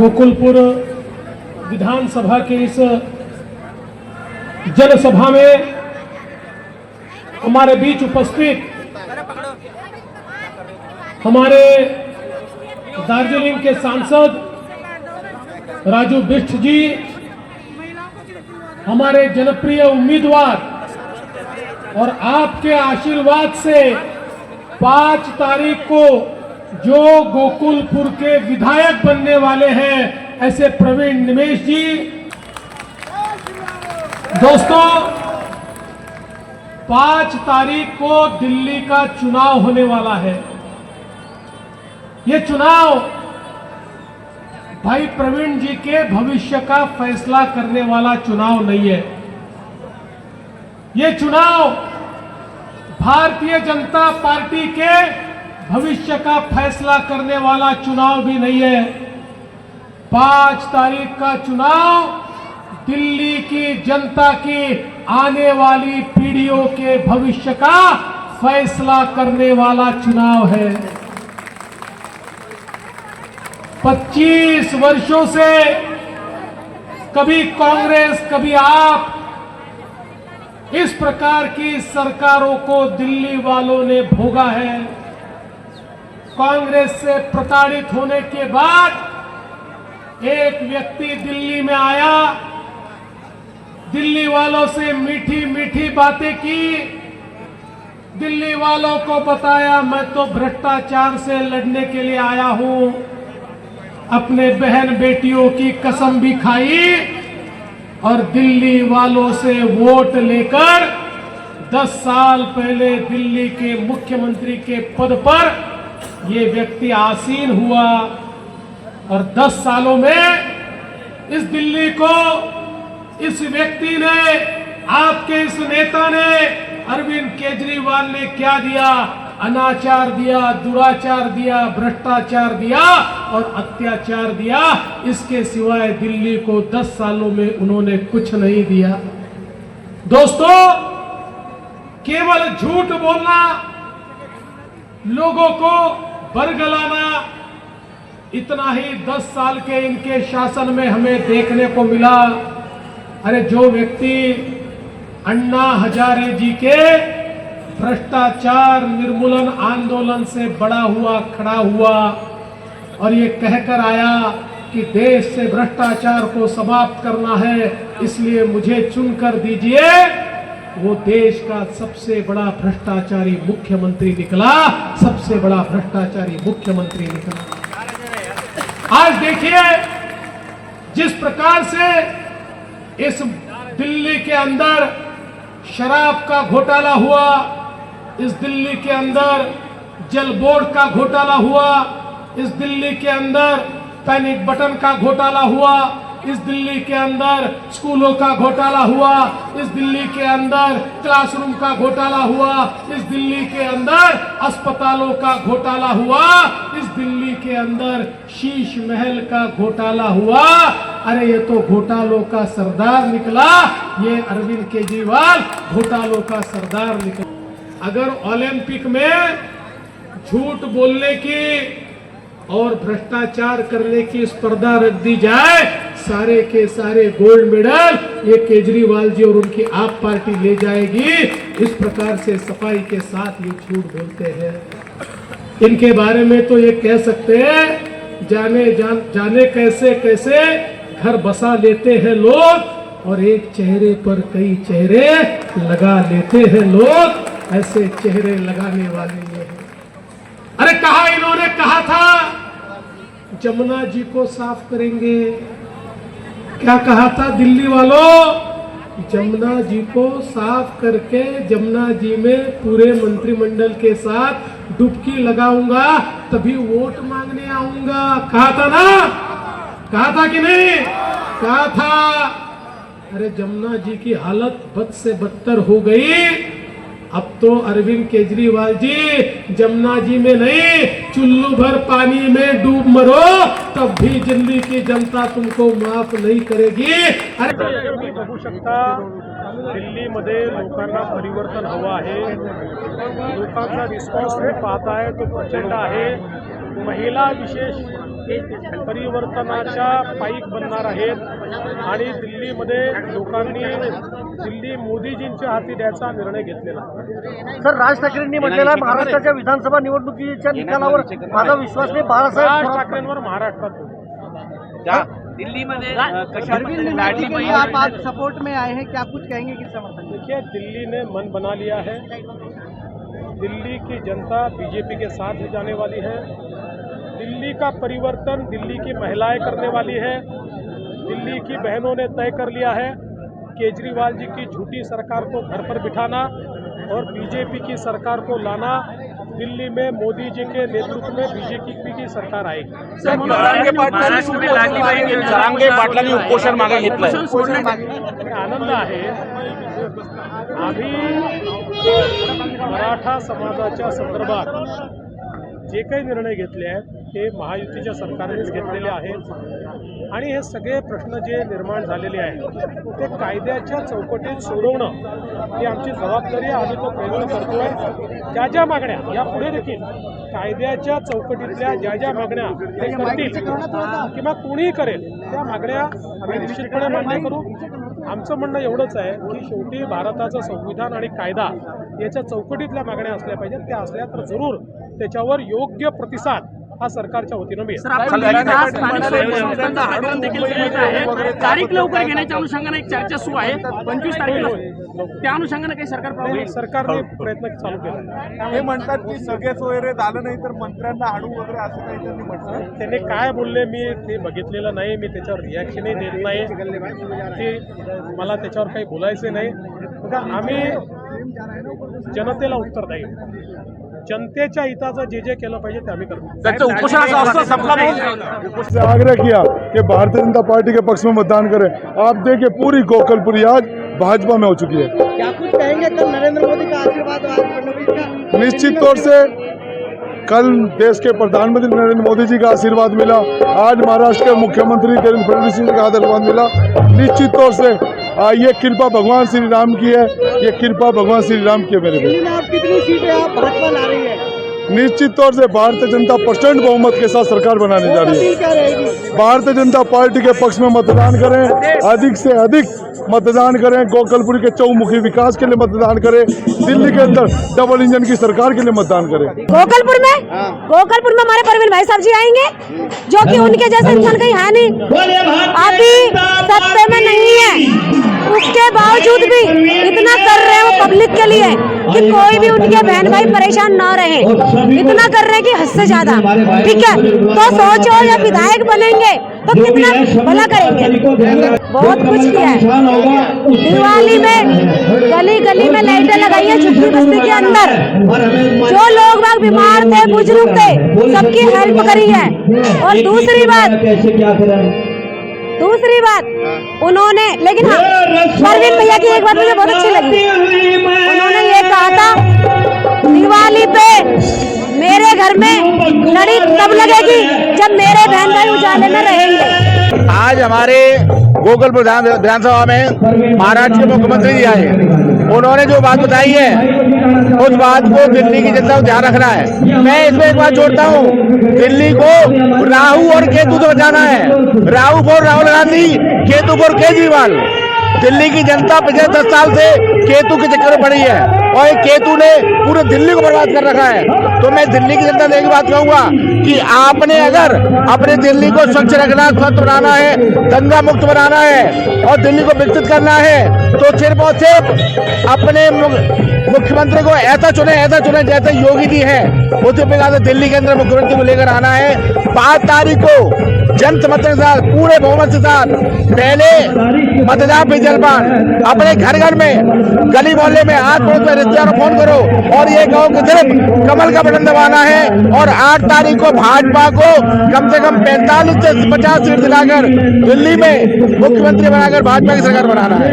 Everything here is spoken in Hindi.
गोकुलपुर विधानसभा के इस जनसभा में हमारे बीच उपस्थित हमारे दार्जिलिंग के सांसद राजू बिष्ट जी, हमारे जनप्रिय उम्मीदवार और आपके आशीर्वाद से 5 तारीख को जो गोकुलपुर के विधायक बनने वाले हैं ऐसे प्रवीण निमेश जी। दोस्तों, 5 तारीख को दिल्ली का चुनाव होने वाला है। ये चुनाव भाई प्रवीण जी के भविष्य का फैसला करने वाला चुनाव नहीं है। ये चुनाव भारतीय जनता पार्टी के भविष्य का फैसला करने वाला चुनाव भी नहीं है। 5 तारीख का चुनाव दिल्ली की जनता की आने वाली पीढ़ियों के भविष्य का फैसला करने वाला चुनाव है। 25 वर्षों से कभी कांग्रेस कभी आप, इस प्रकार की सरकारों को दिल्ली वालों ने भोगा है। कांग्रेस से प्रताड़ित होने के बाद एक व्यक्ति दिल्ली में आया, दिल्ली वालों से मीठी मीठी बातें की, दिल्ली वालों को बताया मैं तो भ्रष्टाचार से लड़ने के लिए आया हूं, अपने बहन बेटियों की कसम भी खाई और दिल्ली वालों से वोट लेकर 10 साल पहले दिल्ली के मुख्यमंत्री के पद पर ये व्यक्ति आसीन हुआ। और 10 सालों में इस दिल्ली को इस व्यक्ति ने, आपके इस नेता ने, अरविंद केजरीवाल ने क्या दिया? अनाचार दिया, दुराचार दिया, भ्रष्टाचार दिया और अत्याचार दिया। इसके सिवाय दिल्ली को 10 सालों में उन्होंने कुछ नहीं दिया। दोस्तों, केवल झूठ बोलना, लोगों को बरगलाना, इतना ही 10 साल के इनके शासन में हमें देखने को मिला। अरे जो व्यक्ति अन्ना हजारे जी के भ्रष्टाचार निर्मूलन आंदोलन से बड़ा हुआ, खड़ा हुआ और ये कहकर आया कि देश से भ्रष्टाचार को समाप्त करना है, इसलिए मुझे चुनकर दीजिए, वो देश का सबसे बड़ा भ्रष्टाचारी मुख्यमंत्री निकला, सबसे बड़ा भ्रष्टाचारी मुख्यमंत्री निकला। आज देखिए जिस प्रकार से इस दिल्ली के अंदर शराब का घोटाला हुआ, इस दिल्ली के अंदर जल बोर्ड का घोटाला हुआ, इस दिल्ली के अंदर पैनिक बटन का घोटाला हुआ, इस दिल्ली के अंदर स्कूलों का घोटाला हुआ, इस दिल्ली के अंदर क्लासरूम का घोटाला हुआ, इस दिल्ली के अंदर अस्पतालों का घोटाला हुआ, इस दिल्ली के अंदर शीश महल का घोटाला हुआ। अरे ये तो घोटालों का सरदार निकला, ये अरविंद केजरीवाल घोटालों का सरदार निकला। अगर ओलंपिक में झूठ बोलने की और भ्रष्टाचार करने की स्पर्धा रख दी जाए, सारे के सारे गोल्ड मेडल ये केजरीवाल जी और उनकी आप पार्टी ले जाएगी। इस प्रकार से सफाई के साथ ये झूठ बोलते हैं। इनके बारे में तो ये कह सकते हैं, जाने कैसे कैसे घर बसा लेते हैं लोग और एक चेहरे पर कई चेहरे लगा लेते हैं लोग, ऐसे चेहरे लगाने वाले ये हैं। अरे कहा, इन्होंने कहा था जमुना जी को साफ करेंगे। क्या कहा था दिल्ली वालों? जमुना जी को साफ करके जमुना जी में पूरे मंत्रिमंडल के साथ डुबकी लगाऊंगा, तभी वोट मांगने आऊंगा। कहा था ना? कहा था कि नहीं? कहा था। अरे जमुना जी की हालत बद से बदतर हो गई। अब तो अरविंद केजरीवाल जी जमुना जी में नहीं, चुल्लू भर पानी में डूब मरो, तब भी दिल्ली की जनता तुमको माफ नहीं करेगी। अरे मी बघू शकता दिल्लीमध्ये लोकांना परिवर्तन हवं आहे। लोकांचा रिस्पॉन्स तुम्ही पाहताय तो प्रचंड आहे। महिला विशेष परिवर्तनाच्या पाईक बनणार आहेत आणि दिल्लीमध्ये लोकांनी दिल्ली मोदीजींच्या हाती द्यायचा निर्णय घेतलेला आहे. सर, राज ठाकरेंनी म्हटलेलं आहे महाराष्ट्राच्या विधानसभा निवडणुकीच्या निकालावर माझा विश्वास नाही. राज ठाकरेंवर महाराष्ट्रात दिल्ली में आप सपोर्ट में आए हैं, क्या कुछ कहेंगे किस समर्थन? देखिए, दिल्ली ने मन बना लिया है। दिल्ली की जनता बीजेपी के साथ ही जाने वाली है। दिल्ली का परिवर्तन दिल्ली की महिलाएं करने वाली है। दिल्ली की बहनों ने तय कर लिया है केजरीवाल जी की झूठी सरकार को घर पर बिठाना और बीजेपी की सरकार को लाना। दिल्ली में मोदी जी के नेतृत्व में बीजेपी की सरकार आएगी। जरांगे पाटलांनी उपोषण मागे घेतलंय। आनंद आहे, आम्ही मराठा समाजाच्या संदर्भात जे काही निर्णय घेतले आहेत ते महायुतीच्या सरकारनेच घेतलेले आहेत आणि हे सगळे प्रश्न जे निर्माण झालेले आहेत ते कायद्याच्या चौकटीत सोडवणं ही आमची जबाबदारी आहे. आम्ही तो प्रयत्न करतोय. ज्या ज्या मागण्या यापुढे देखील कायद्याच्या चौकटीतल्या ज्या ज्या मागण्या ते करतील किंवा कोणीही करेल त्या मागण्या आम्ही निश्चितपणे मान्य करू. आमचं म्हणणं एवढंच आहे की शेवटी भारताचं संविधान आणि कायदा याच्या चौकटीतल्या मागण्या असल्या पाहिजेत. त्या असल्या तर जरूर त्याच्यावर योग्य प्रतिसाद हा सरकारच्या वतीनं मिळेल. तारीख लवकर घेण्याच्या अनुषंगाने एक चर्चा सुरू आहे 25 तारखेला. त्या अनुषंगाने काही सरकारने प्रयत्न चालू केला. हे म्हणतात की सगळे सोयरे झालं नाही तर मंत्र्यांना हाणू वगैरे असं काही त्यांनी म्हटलं. त्यांनी काय बोलले मी ते बघितलेलं नाही. मी त्याच्यावर रिॲक्शनही देत नाही. की मला त्याच्यावर काही बोलायचे नाही. बघा, आम्ही जनतेला उत्तर देऊ. जनतेच्या हिताचं जे जे केलं पाहिजे ते आम्ही करतो. त्याचं उपोषणाचा असं संपला नाही. से आग्रह किया कि भारतीय जनता पार्टी के पक्ष में मतदान करें. आप देखिए पूरी गोकलपुरी आज भाजपा में हो चुकी है. क्या कुछ कहेंगे? कल नरेंद्र मोदी का आशीर्वाद आज फडणवीस का निश्चित तौर से कल देश के प्रधानमंत्री नरेंद्र मोदी जी का आशीर्वाद मिला. आज महाराष्ट्र के मुख्यमंत्री देवेंद्र फडणवीस जी का आशीर्वाद मिला. निश्चित तौर से ये कृपा भगवान श्री राम की है. ये कृपा भगवान श्री राम की है. मेरे दिल्ली में आप कितनी सीटें आप भाजपा ला रही है? निश्चित तौर से भारतीय जनता प्रचंड बहुमत के साथ सरकार बनाने जा रही है. क्या रहेगी? भारतीय जनता पार्टी के पक्ष में मतदान करें, अधिक से अधिक मतदान करें. गोकलपुरी के चौमुखी विकास के लिए मतदान करें. दिल्ली के अंदर डबल इंजन की सरकार के लिए मतदान करें. गोकलपुर में हमारे परवीन भाई साहब जी आएंगे, जो कि उनके जैसा इंसान कहीं है नहीं, अभी सत्ता में नहीं है, उसके बावजूद भी इतना कर रहे हैं वो पब्लिक के लिए कि कोई भी उनके बहन भाई परेशान ना रहे. इतना कर रहे हैं कि हद से ज्यादा. ठीक है, तो सोचो या विधायक बनेंगे तो कितना भला करेंगे. बहुत कुछ किया है. दिवाली में गली गली में लाइटें लगाई है झुग्गी बस्ती के अंदर. जो लोग बाग बीमार थे, बुजुर्ग थे, सबकी हेल्प करी है. और दूसरी बात उन्होंने, लेकिन हाँ, परवीन भैया की एक बात मुझे बहुत अच्छी लगी. उन्होंने ये कहा था दिवाली पे मेरे घर में लड़ी तब लगेगी जब मेरे बहन भाई उजाले में रहेंगे. आज हमारे गोकलपुर विधानसभा में महाराष्ट्र के मुख्यमंत्री जी आए. उन्होंने जो बात बताई है उस बात को दिल्ली की जनता को ध्यान रखना है. मैं इसमें एक बात जोड़ता हूँ, दिल्ली को राहु और केतु से बचाना है. Rahu for Rahul Gandhi, Ketu for Kejriwal. दिल्ली की जनता पिछले 10 साल से केतु के चक्कर में पड़ी है और केतु ने पूरे दिल्ली को बर्बाद कर रखा है. तो मैं दिल्ली की जनता से एक बात कहूंगा कि आपने अगर अपने दिल्ली को स्वच्छ रखना, स्वच्छ बनाना है, दंगा मुक्त बनाना है और दिल्ली को विकसित करना है तो सिर्फ और सिर्फ अपने मुख्यमंत्री को ऐसा चुने जैसे योगी जी है उसी प्रकार से दिल्ली के अंदर मुख्यमंत्री को लेकर आना है. 5 तारीख को जन समर्थन के साथ पूरे बहुमत के साथ पहले मतदान पे जलपान अपने घर घर में, गली मोहल्ले में, आस पड़ोस में रिश्तेदारों को फोन करो और ये कहो कि सिर्फ कमल का बटन दबाना है. और 8 तारीख को भाजपा को कम से कम 45 से 50 सीट दिलाकर दिल्ली में मुख्यमंत्री बनाकर भाजपा की सरकार बनाना है.